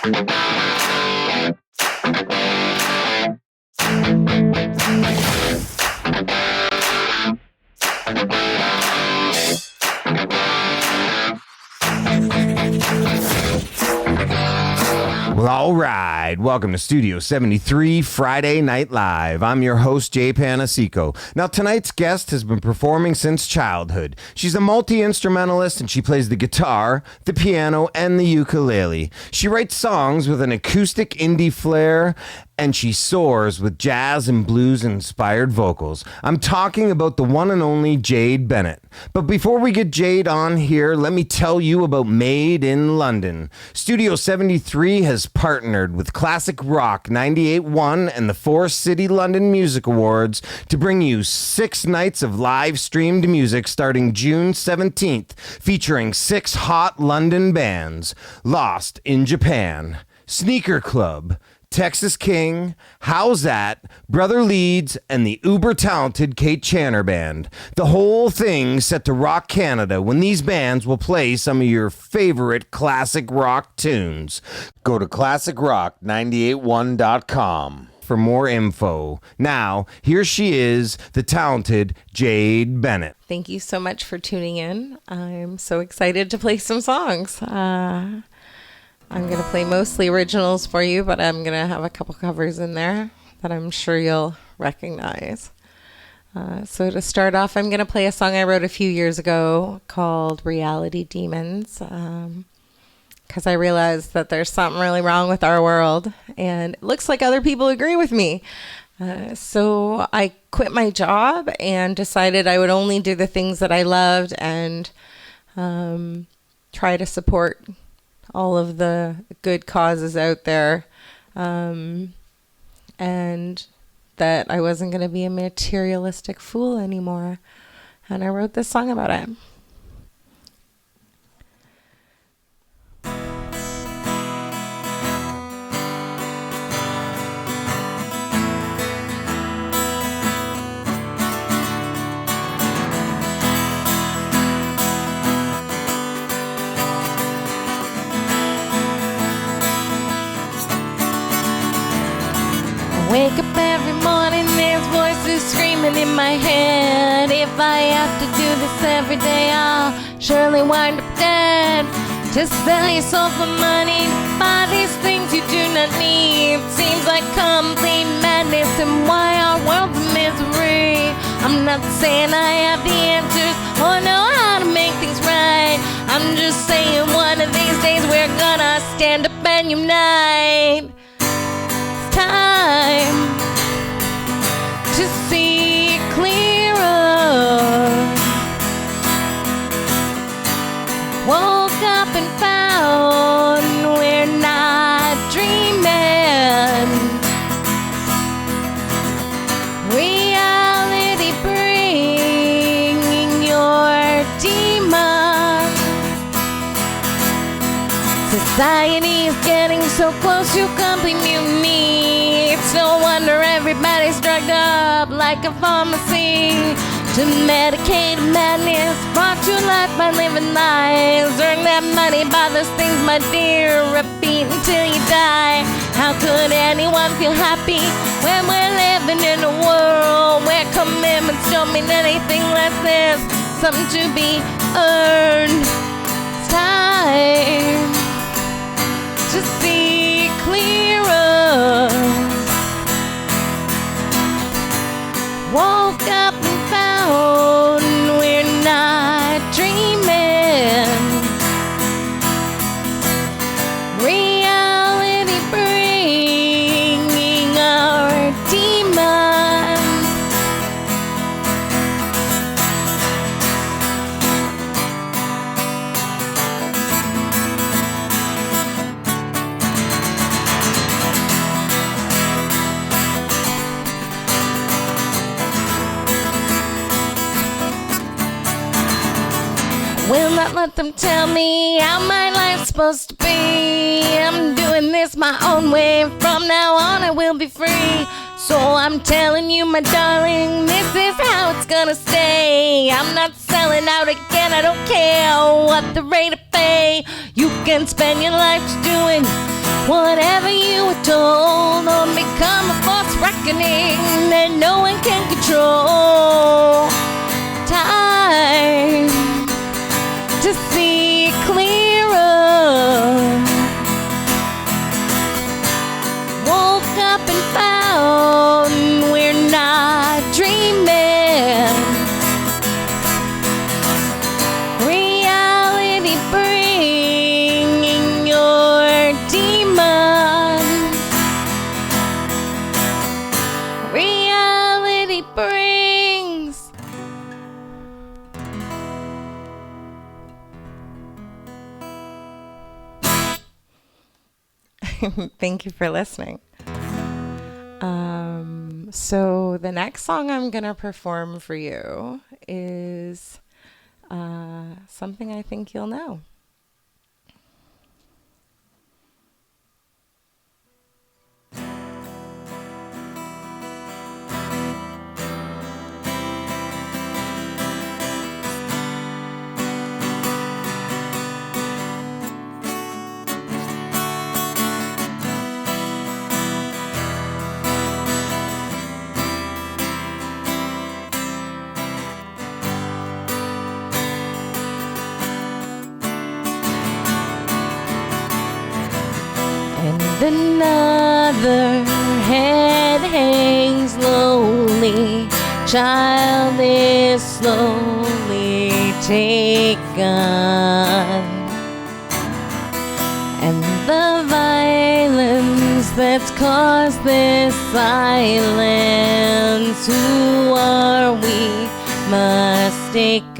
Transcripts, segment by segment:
Well, all right. Welcome to Studio73 Friday Night Live. I'm your host, Jade Panaseiko. Now, tonight's guest has been performing since childhood. She's a multi-instrumentalist, and she plays the guitar, the piano, and the ukulele. She writes songs with an acoustic indie flair, and she soars with jazz and blues-inspired vocals. I'm talking about the one and only Jade Bennett. But before we get Jade on here, let me tell you about Made in London. Studio73 has partnered with Classic Rock 98.1 and the 4 City London Music Awards to bring you 6 nights of live-streamed music starting June 17th, featuring 6 hot London bands: Lost in Japan, Sneaker Club, Texas King, How's That, Brother Leeds, and the uber-talented Kate Channer Band. The whole thing set to rock Canada when these bands will play some of your favorite classic rock tunes. Go to classicrock981.com for more info. Now, here she is, the talented Jade Bennett. Thank you so much for tuning in. I'm so excited to play some songs. I'm going to play mostly originals for you, but I'm going to have a couple covers in there that I'm sure you'll recognize. So to start off, I'm going to play a song I wrote a few years ago called Reality Demons, because I realized that there's something really wrong with our world, and it looks like other people agree with me. So I quit my job and decided I would only do the things that I loved and try to support all of the good causes out there, and that I wasn't going to be a materialistic fool anymore. And I wrote this song about it. Wake up every morning, there's voices screaming in my head. If I have to do this every day, I'll surely wind up dead. Just sell your soul for money, buy these things you do not need. Seems like complete madness, and why our world's a misery. I'm not saying I have the answers or know how to make things right. I'm just saying one of these days we're gonna stand up and unite. Time to see clearer. Woke up and found we're not dreaming. Reality bringing your demons. Society is getting so close to complete mutiny. It's no wonder everybody's drugged up like a pharmacy to medicate madness, brought to life by living lies. Earn that money by those things, my dear, repeat until you die. How could anyone feel happy when we're living in a world where commitments don't mean anything less than something to be earned? It's time to see clearer. Woke up and found we're not dreaming. Reality bringing our demons. Will not let them tell me how my life's supposed to be. I'm doing this my own way. From now on I will be free. So I'm telling you, my darling, this is how it's gonna stay. I'm not selling out again, I don't care what the rate of pay. You can spend your life just doing whatever you were told, or become a force reckoning that no one can control. Time to see clearer. Woke up and found we're not dreaming. Reality bringing your demons. Reality brings. Thank you for listening. So the next song I'm gonna perform for you is something I think you'll know. Another head hangs lowly, child is slowly taken, and the violence that's caused this silence, who are we mistaken?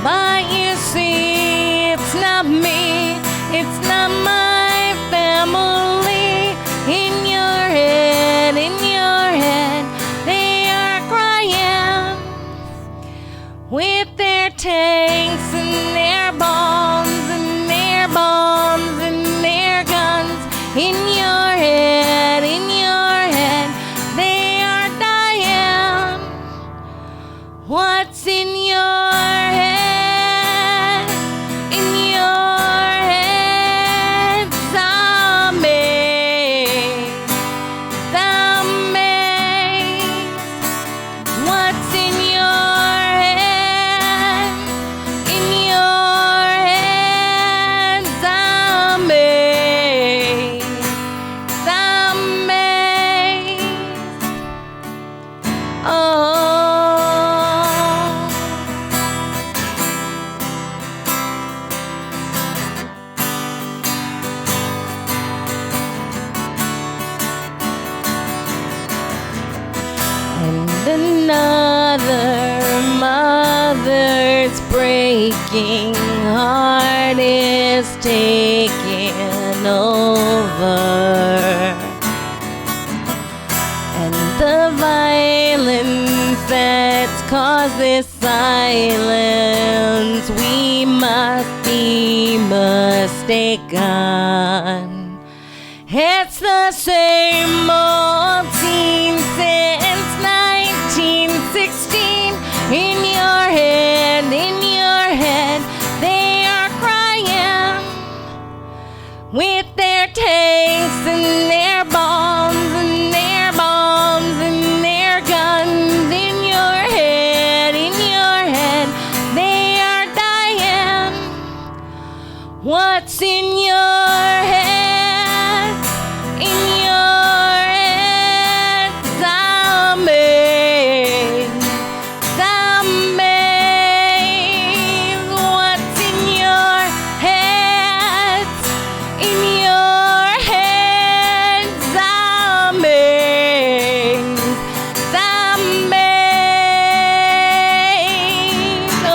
But you see, it's not me, it's not my family. In your head, they are crying with their tanks and their bombs and their bombs and their guns. In your head, they are dying. What's in your head? In your head, zombies, zombies. What's in your head? In your head, zombies, zombies. Oh. And another mother's breaking heart is taking over, and the violence that's caused this silence, we must be mistaken. It's the same old scene since 1916. In your head, they are crying with their tanks and their bombs and their bombs and their guns. In your head, they are dying. What's in your head? In your head, zombies, zombies. What's in your head? In your head, zombies, zombies. Oh.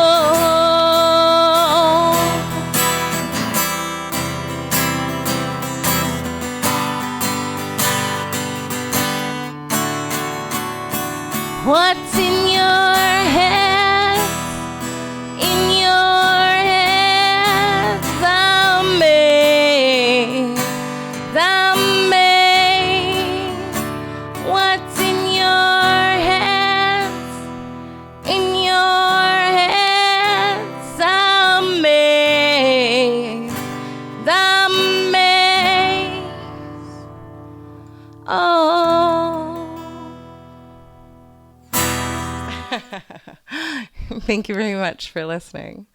Thank you very much for listening.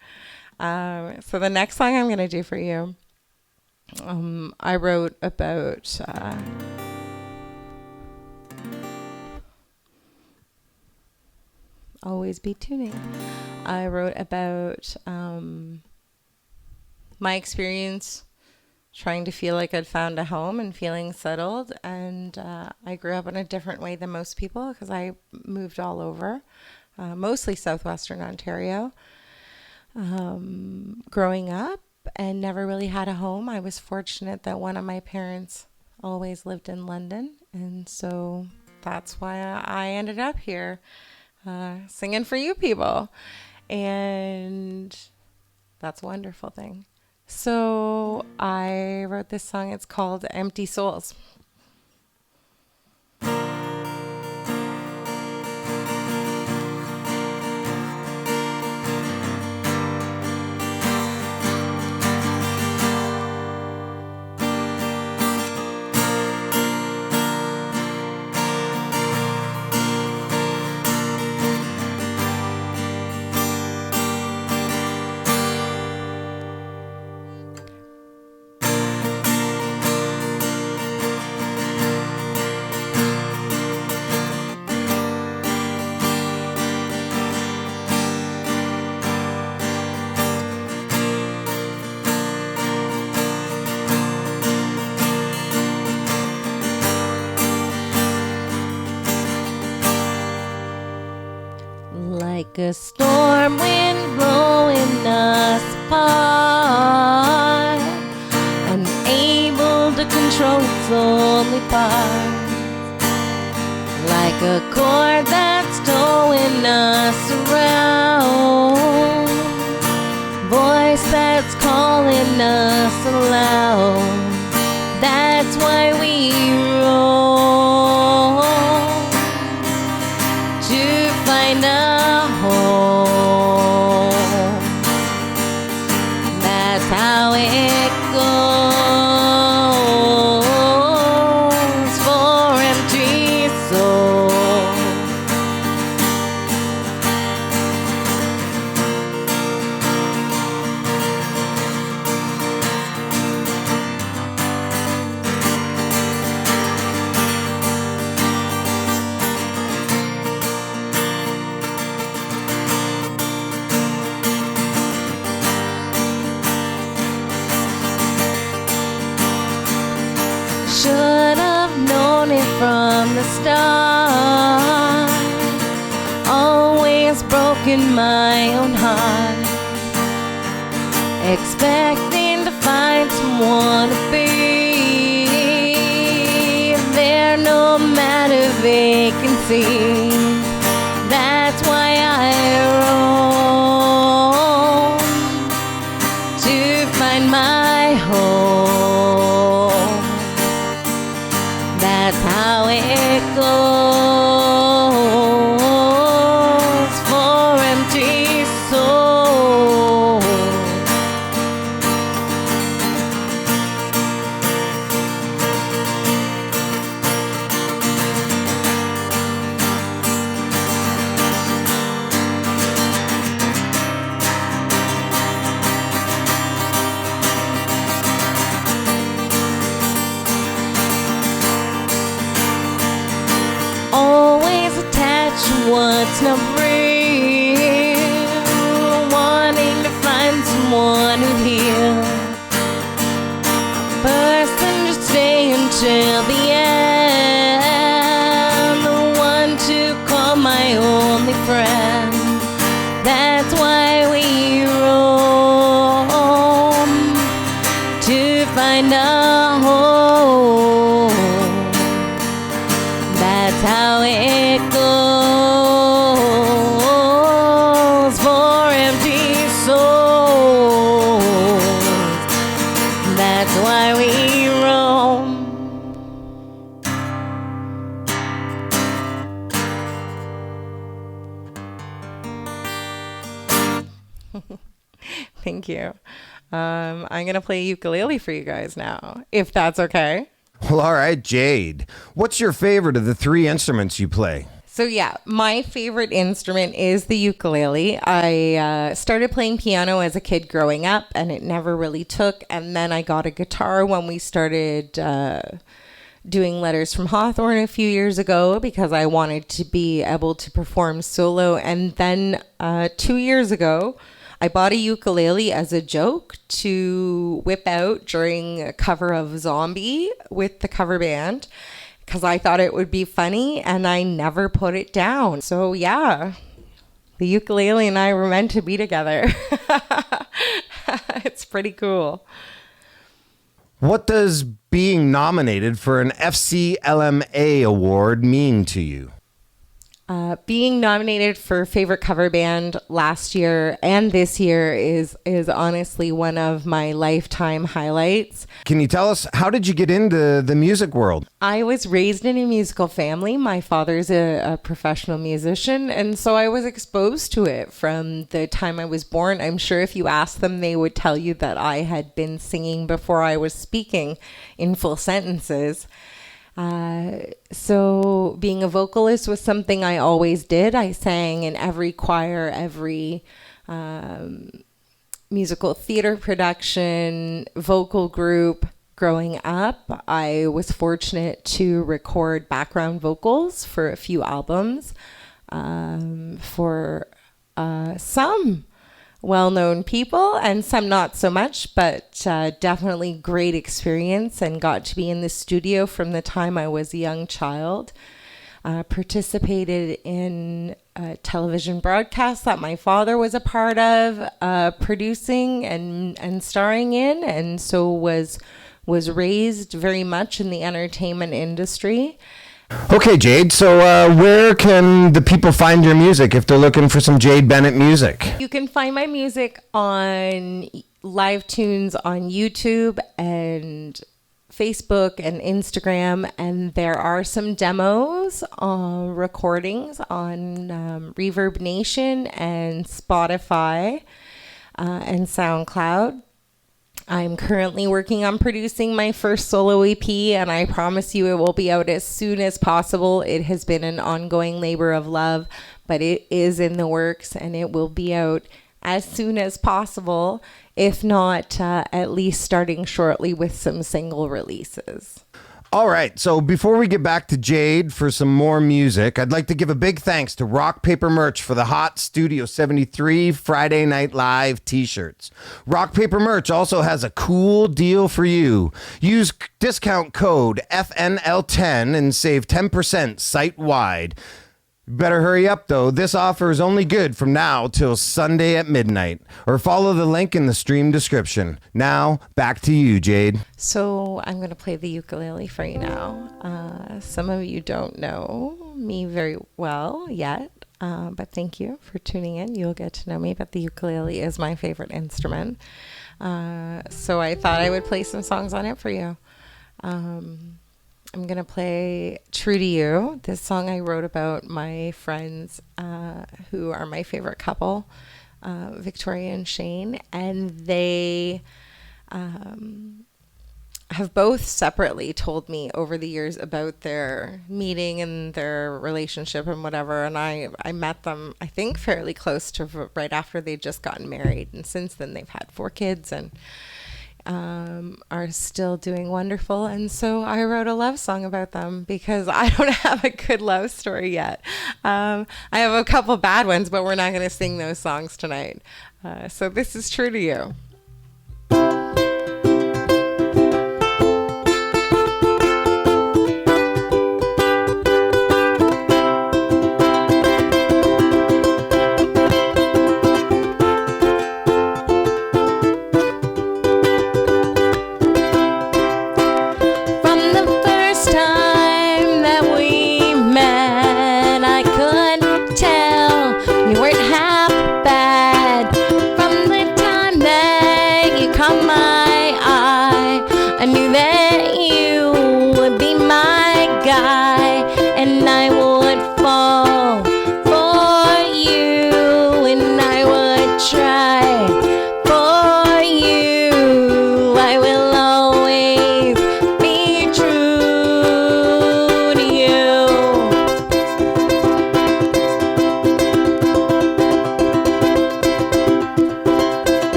So the next song I'm going to do for you, I wrote about always be tuning. I wrote about my experience trying to feel like I'd found a home and feeling settled. And I grew up in a different way than most people because I moved all over, mostly southwestern Ontario. Growing up and never really had a home. I was fortunate that one of my parents always lived in London. And so that's why I ended up here singing for you people. And that's a wonderful thing. So I wrote this song. It's called Empty Souls. Like a storm wind blowing us apart, unable to control its only part. Like a cord that's towing us around, voice that's calling us aloud. That's why we roll to find a home. That's how it goes for empty souls. Should have known it from the start. Always broken my own heart, expecting to find someone to be there no matter vacancy. That's why I roam to find my home. That's how it goes for empty souls. Always attached to what's not real, wanting to find someone who'd heal. Person to stay until the end, the one to call my only friend. That's why we roam to find a home. That's how it goes for empty souls. That's why we roam. Thank you. I'm going to play ukulele for you guys now, if that's okay. Well, all right, Jade. What's your favorite of the three instruments you play? So yeah, my favorite instrument is the ukulele. I started playing piano as a kid growing up, and it never really took. And then I got a guitar when we started doing Letters from Hawthorne a few years ago because I wanted to be able to perform solo. And then 2 years ago, I bought a ukulele as a joke to whip out during a cover of Zombie with the cover band because I thought it would be funny, and I never put it down. So yeah, the ukulele and I were meant to be together. It's pretty cool. What does being nominated for an FCLMA award mean to you? Being nominated for favorite cover band last year and this year is honestly one of my lifetime highlights. Can you tell us, how did you get into the music world? I was raised in a musical family. My father's a professional musician, and so I was exposed to it from the time I was born. I'm sure if you asked them, they would tell you that I had been singing before I was speaking in full sentences. So being a vocalist was something I always did. I sang in every choir, every musical theater production, vocal group. Growing up, I was fortunate to record background vocals for a few albums for some well-known people and some not so much, but definitely great experience, and got to be in the studio from the time I was a young child. Participated in television broadcasts that my father was a part of, producing and starring in, and so was raised very much in the entertainment industry. Okay, Jade, so where can the people find your music if they're looking for some Jade Bennett music? You can find my music on live tunes on YouTube and Facebook and Instagram, and there are some demos, recordings on Reverb Nation and Spotify and SoundCloud. I'm currently working on producing my first solo EP, and I promise you it will be out as soon as possible. It has been an ongoing labor of love, but it is in the works, and it will be out as soon as possible, if not at least starting shortly with some single releases. All right, so before we get back to Jade for some more music, I'd like to give a big thanks to Rock Paper Merch for the hot Studio 73 Friday Night Live t-shirts. Rock Paper Merch also has a cool deal for you. Use discount code FNL10 and save 10% site-wide. Better hurry up, though. This offer is only good from now till Sunday at midnight. Or follow the link in the stream description. Now, back to you, Jade. So I'm going to play the ukulele for you now. Some of you don't know me very well yet, but thank you for tuning in. You'll get to know me, but the ukulele is my favorite instrument. So I thought I would play some songs on it for you. I'm going to play True to You. This song I wrote about my friends who are my favorite couple, Victoria and Shane. And they have both separately told me over the years about their meeting and their relationship and whatever. And I met them, I think, fairly close to right after they'd just gotten married. And since then, they've had 4 kids and are still doing wonderful. And so I wrote a love song about them because I don't have a good love story yet. I have a couple bad ones, but we're not going to sing those songs tonight. So this is True to You. You weren't half bad from the time that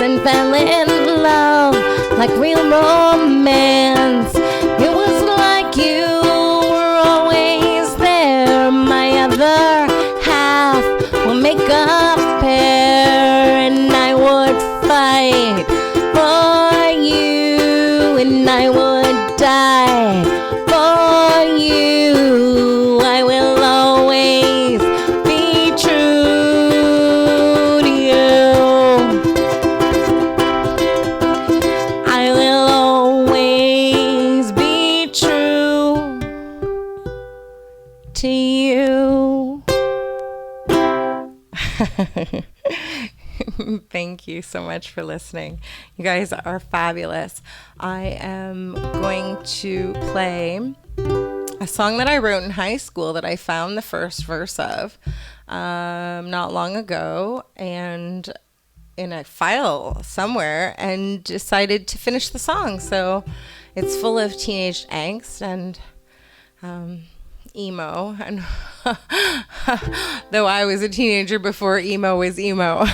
and fell in love like real romance. It was like you were always there. My other half will make a pair, and I would fight for you, and I would die for you. I will always be true to you. I will always be true to you. Thank you so much for listening. You guys are fabulous. I am going to play a song that I wrote in high school that I found the first verse of not long ago, and in a file somewhere, and decided to finish the song. So it's full of teenage angst and emo, and though I was a teenager before emo was emo.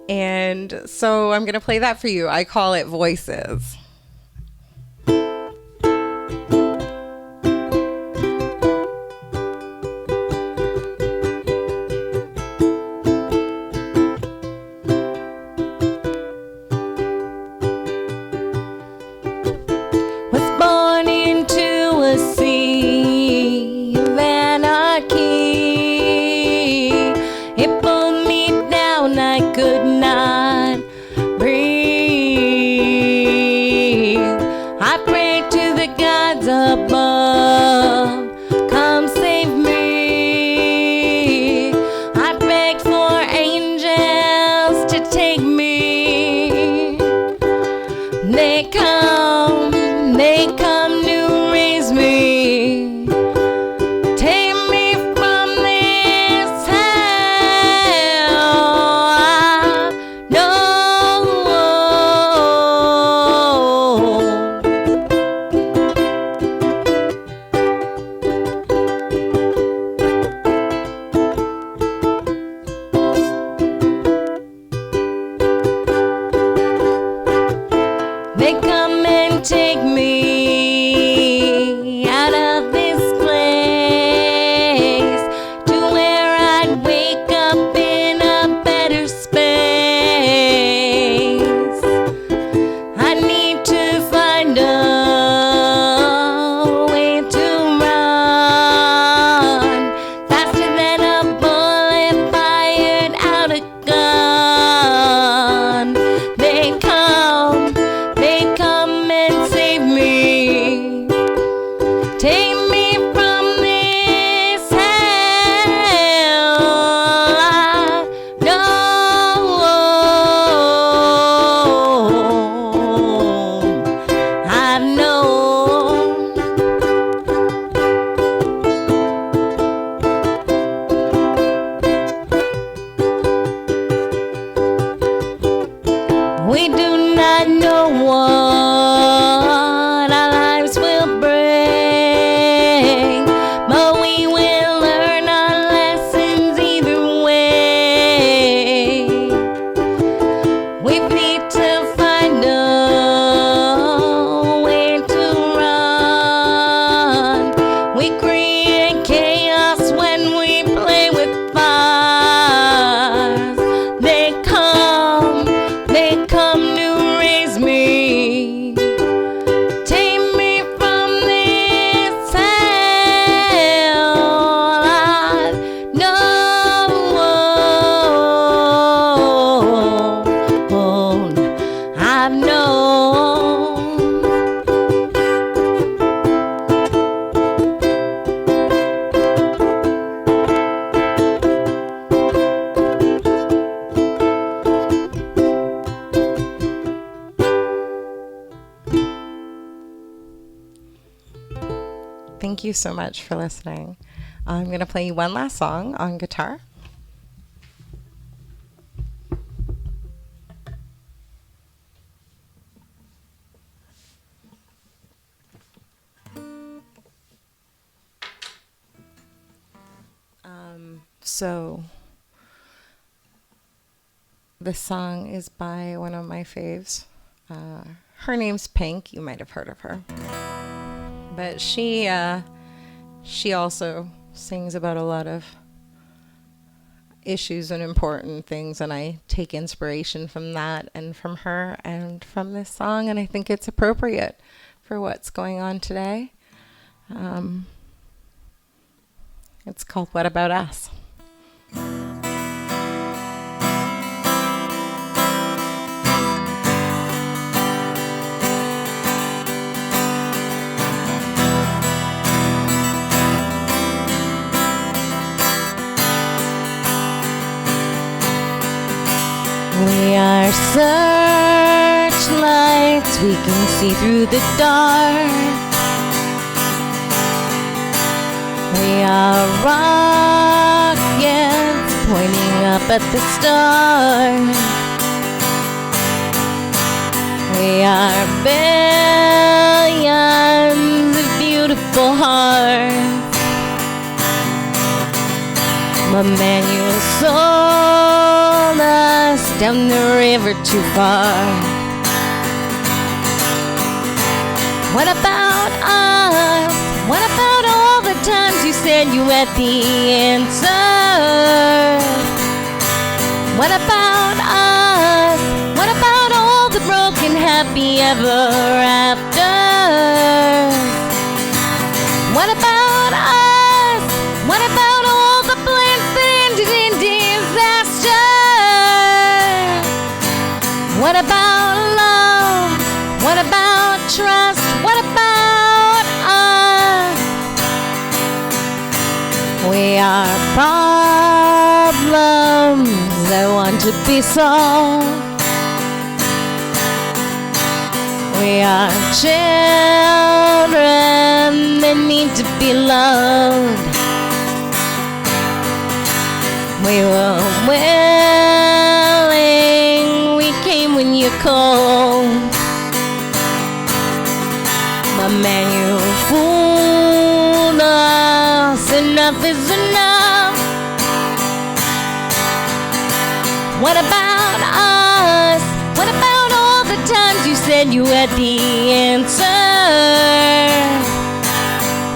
And so I'm gonna play that for you. I call it Voices. Thank you so much for listening. I'm going to play you one last song on guitar. So This song is by one of my faves. Her name's Pink. You might have heard of her. But she also sings about a lot of issues and important things, and I take inspiration from that and from her and from this song, and I think it's appropriate for what's going on today. It's called What About Us? We are searchlights, we can see through the dark. We are rockets pointing up at the stars. We are billions of beautiful hearts. But man, you sold us down the river too far. What about us? What about all the times you said you had the answer? What about us? What about all the broken happy ever afters? What about us? What about all the plans that ended in disaster? What about love? What about trust? What about us? We are problems that want to be solved. We are children that need to be loved. We were willing, we came when you called. But man, you fooled us, enough is enough. What about us? What about all the times you said you had the answer?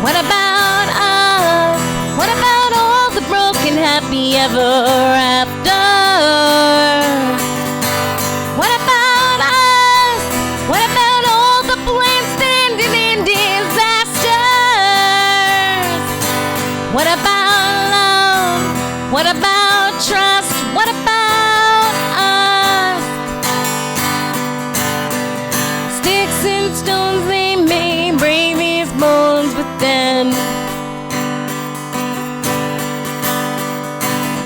What about us? What about all the broken happy ever after? What about us? What about all the plans that ended in disasters? What about love? What about trust? What about us? Sticks and stones, they may break these bones, but then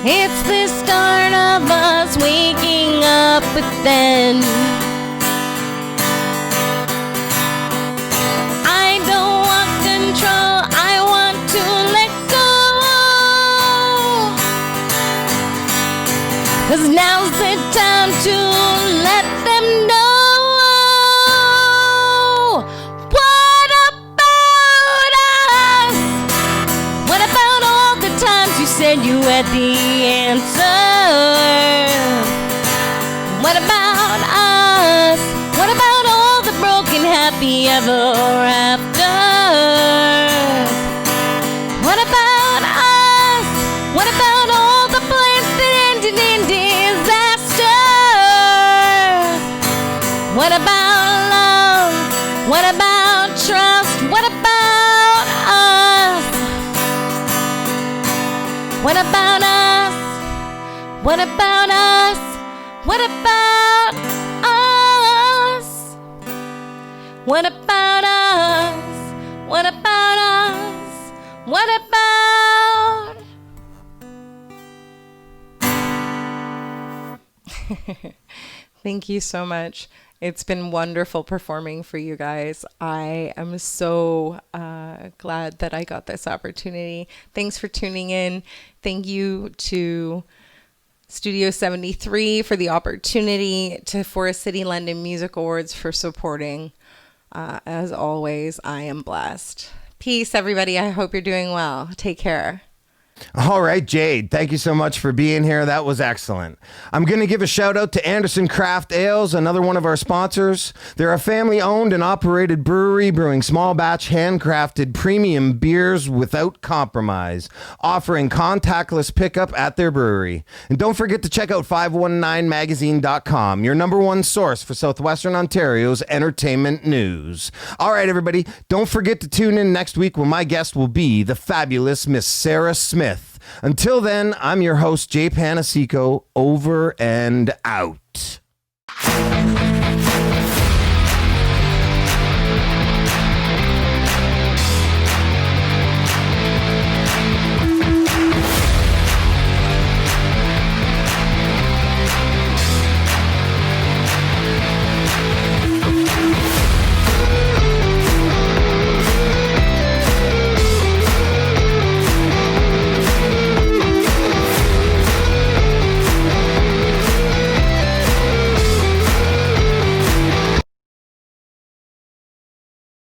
it's the start of us waking up, but then I don't want control, I want to let go. 'Cause now's the time to let them know. What about us? What about all the times you said you had the answer? What about us? What about all the broken happy ever after? What about us? What about all the plans that ended in disaster? What about love? What about trust? What about us? What about us? What about us? What about us? What about us? What about us? What about? Thank you so much. It's been wonderful performing for you guys. I am so glad that I got this opportunity. Thanks for tuning in. Thank you to Studio73 for the opportunity, to Forest City London Music Awards for supporting. As always, I am blessed. Peace, everybody. I hope you're doing well. Take care. All right, Jade, thank you so much for being here. That was excellent. I'm going to give a shout out to Anderson Craft Ales, another one of our sponsors. They're a family-owned and operated brewery brewing small batch handcrafted premium beers without compromise, offering contactless pickup at their brewery. And don't forget to check out 519magazine.com, your number one source for Southwestern Ontario's entertainment news. All right, everybody, don't forget to tune in next week when my guest will be the fabulous Miss Sarah Smith. Until then, I'm your host, Jay Panaseiko, over and out.